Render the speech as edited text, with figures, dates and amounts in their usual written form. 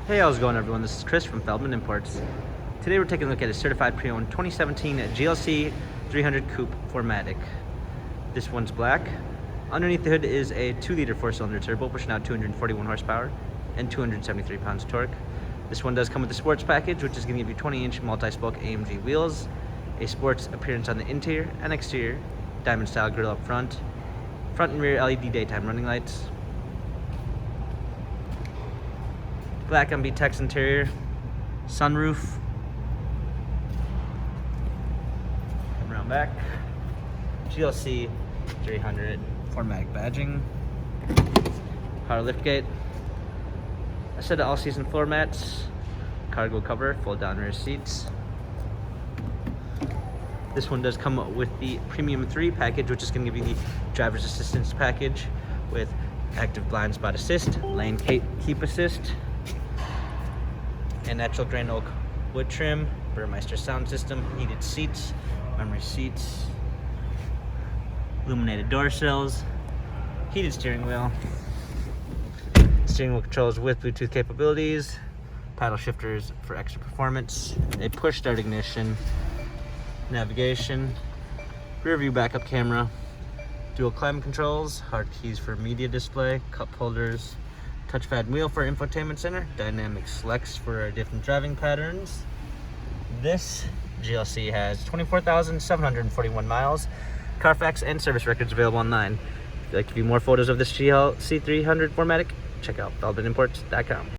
Hey, how's it going, everyone? This is Chris from Feldmann Imports. Today we're taking a look at a certified pre-owned 2017 GLC 300 Coupe 4MATIC. This one's black. Underneath the hood is a 2-liter 4-cylinder turbo pushing out 241 horsepower and 273 pounds of torque. This one does come with the sports package, which is going to give you 20-inch multi-spoke AMG wheels, a sports appearance on the interior and exterior, diamond-style grille up front and rear LED daytime running lights, black MB Tex interior, sunroof, come around back, GLC 300 4MATIC badging, power liftgate, a set of all-season floor mats, cargo cover, fold-down rear seats. This one does come with the Premium 3 package, which is going to give you the driver's assistance package with active blind spot assist, lane keep assist, and natural grain oak wood trim, Burmeister sound system, heated seats, memory seats, illuminated door sills, heated steering wheel, steering wheel controls with Bluetooth capabilities, paddle shifters for extra performance, a push start ignition, navigation, rear view backup camera, dual climate controls, hard keys for media display, cup holders, touchpad wheel for infotainment center, dynamic selects for different driving patterns. This GLC has 24,741 miles, Carfax and service records available online. If you'd like to view more photos of this GLC 300 4MATIC, check out feldmanimports.com.